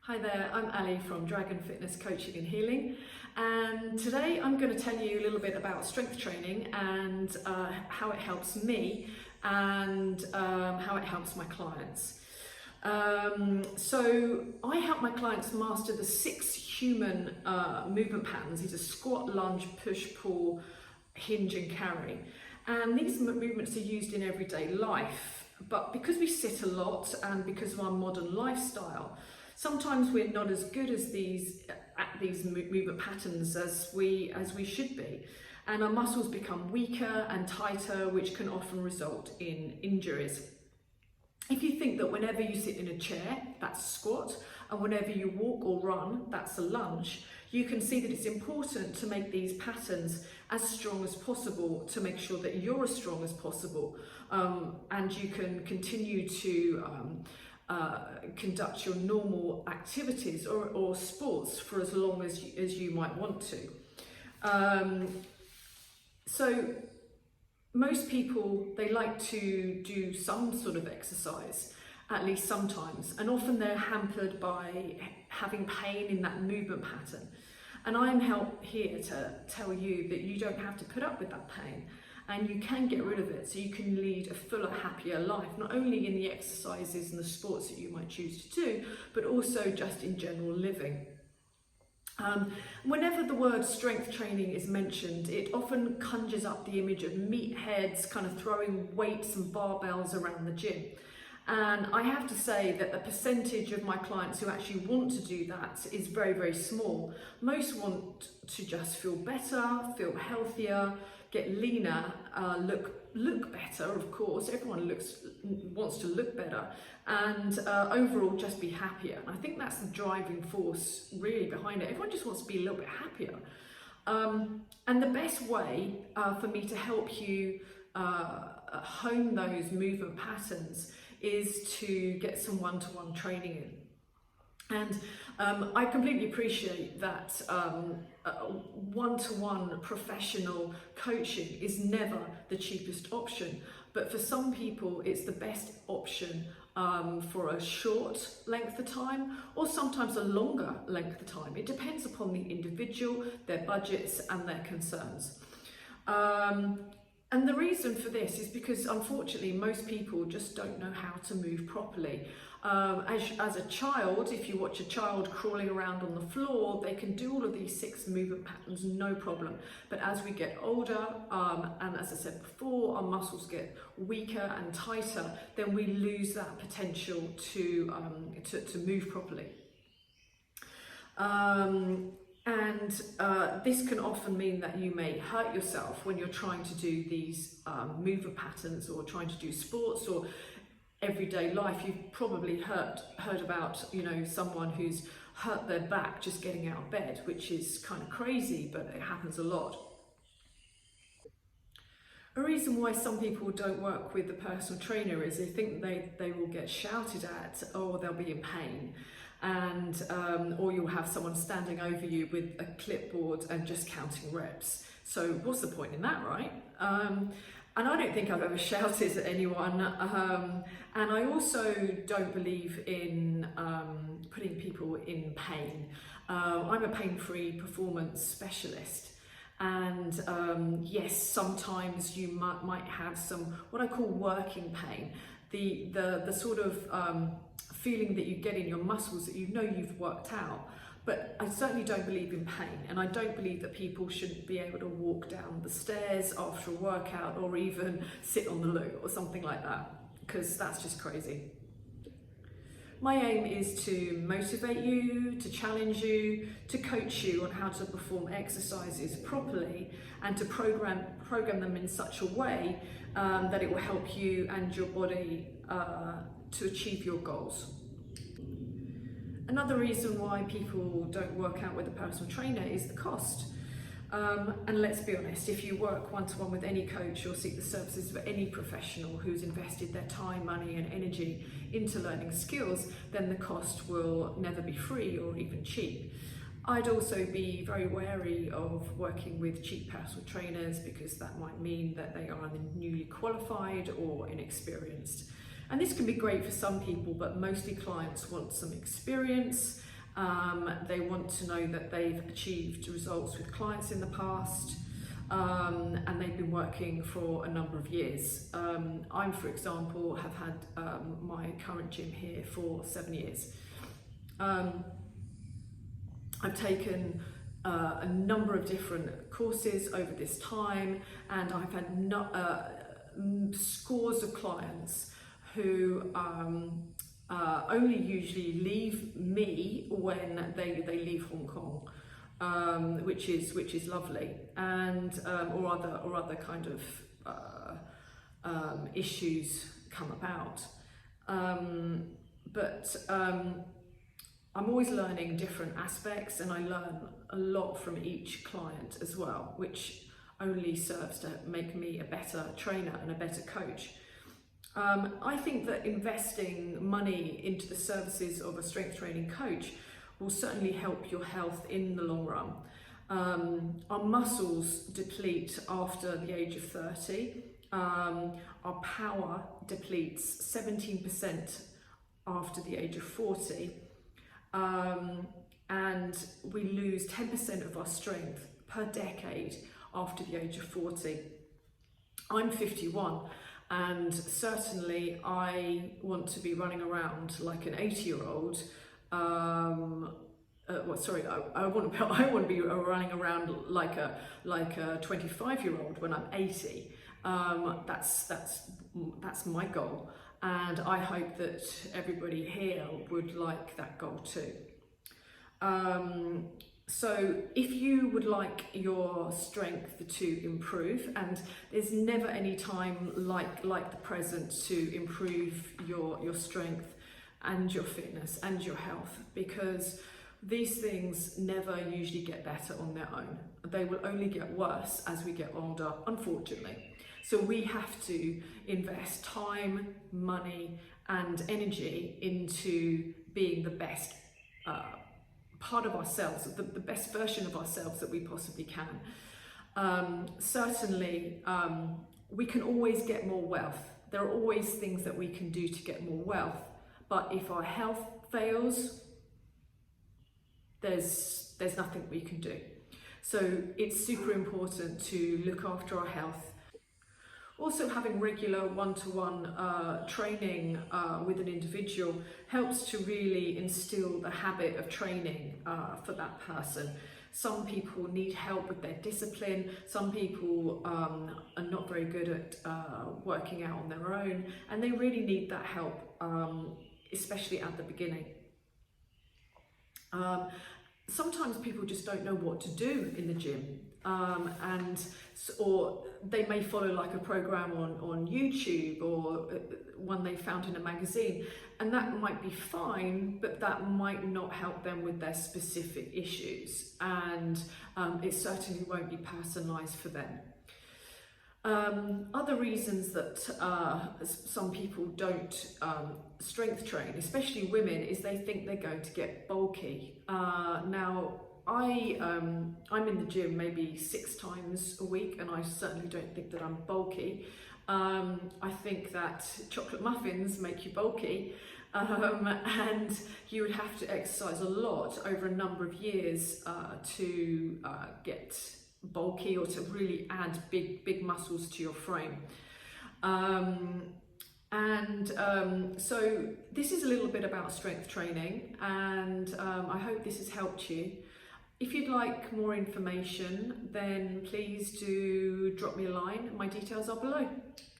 Hi there, I'm Ali from Dragon Fitness Coaching and Healing, and today I'm going to tell you a little bit about strength training and how it helps me and how it helps my clients. So I help my clients master the 6 human movement patterns. These are squat, lunge, push, pull, hinge and carry. And these movements are used in everyday life, but because we sit a lot and because of our modern lifestyle, sometimes we're not as good as these movement patterns as we should be, and our muscles become weaker and tighter, which can often result in injuries. If you think that whenever you sit in a chair, that's a squat, and whenever you walk or run, that's a lunge, you can see that it's important to make these patterns as strong as possible to make sure that you're as strong as possible, and you can continue to conduct your normal activities or sports for as long as you might want to. So most people, they like to do some sort of exercise, at least sometimes, and often they're hampered by having pain in that movement pattern. And I'm here to tell you that you don't have to put up with that pain, and you can get rid of it so you can lead a fuller, happier life, not only in the exercises and the sports that you might choose to do, but also just in general living. Whenever the word strength training is mentioned, it often conjures up the image of meatheads kind of throwing weights and barbells around the gym. And I have to say that the percentage of my clients who actually want to do that is very, very small. Most want to just feel better, feel healthier, get leaner, look better, of course. Everyone wants to look better, and overall just be happier. And I think that's the driving force really behind it. Everyone just wants to be a little bit happier. And the best way for me to help you hone those movement patterns is to get some one-to-one training in. And I completely appreciate that one-to-one professional coaching is never the cheapest option, but for some people it's the best option for a short length of time, or sometimes a longer length of time. It depends upon the individual, their budgets and their concerns. And the reason for this is because, unfortunately, most people just don't know how to move properly. As a child, if you watch a child crawling around on the floor, they can do all of these 6 movement patterns, no problem. But as we get older, and as I said before, our muscles get weaker and tighter, then we lose that potential to move properly. This can often mean that you may hurt yourself when you're trying to do these movement patterns, or trying to do sports or everyday life. You've probably heard about, someone who's hurt their back just getting out of bed, which is kind of crazy, but it happens a lot. A reason why some people don't work with a personal trainer is they think they will get shouted at, or they'll be in pain. And or you'll have someone standing over you with a clipboard and just counting reps. So what's the point in that, right? And I don't think I've ever shouted at anyone. And I also don't believe in putting people in pain. I'm a pain-free performance specialist. And yes, sometimes you might have some, what I call working pain. The sort of feeling that you get in your muscles that you've worked out. But I certainly don't believe in pain, and I don't believe that people shouldn't be able to walk down the stairs after a workout, or even sit on the loo or something like that, because that's just crazy. My aim is to motivate you, to challenge you, to coach you on how to perform exercises properly, and to program them in such a way that it will help you and your body to achieve your goals. Another reason why people don't work out with a personal trainer is the cost. And let's be honest, if you work one-to-one with any coach or seek the services of any professional who's invested their time, money and energy into learning skills, then the cost will never be free or even cheap. I'd also be very wary of working with cheap personal trainers, because that might mean that they are either newly qualified or inexperienced. And this can be great for some people, but mostly clients want some experience They want to know that they've achieved results with clients in the past, and they've been working for a number of years. I, for example, have had my current gym here for 7 years. I've taken a number of different courses over this time, and I've had scores of clients who only usually leave me when they leave Hong Kong, which is lovely, and or other kind of issues come about. I'm always learning different aspects, and I learn a lot from each client as well, which only serves to make me a better trainer and a better coach. I think that investing money into the services of a strength training coach will certainly help your health in the long run. Our muscles deplete after the age of 30. Our power depletes 17% after the age of 40. And we lose 10% of our strength per decade after the age of 40. I'm 51, and certainly I want to be running around like an 80-year-old. I want to be running around like a 25-year-old when I'm 80. That's my goal. And I hope that everybody here would like that goal too. So if you would like your strength to improve, and there's never any time like the present to improve your strength and your fitness and your health, because these things never usually get better on their own. They will only get worse as we get older, unfortunately. So we have to invest time, money, and energy into being the best part of ourselves, the best version of ourselves that we possibly can. Certainly, we can always get more wealth. There are always things that we can do to get more wealth. But if our health fails, there's nothing we can do. So it's super important to look after our health. Also, having regular one-to-one training with an individual helps to really instill the habit of training for that person. Some people need help with their discipline. Some people are not very good at working out on their own, and they really need that help, especially at the beginning. Sometimes people just don't know what to do in the gym, or they may follow like a program on YouTube or one they found in a magazine, and that might be fine, but that might not help them with their specific issues, and it certainly won't be personalised for them. Other reasons that some people don't strength train, especially women, is they think they're going to get bulky. Now, I'm in the gym maybe 6 times a week, and I certainly don't think that I'm bulky. I think that chocolate muffins make you bulky, and you would have to exercise a lot over a number of years to get bulky, or to really add big muscles to your frame. So this is a little bit about strength training, and I hope this has helped you. If you'd like more information, then please do drop me a line. My details are below.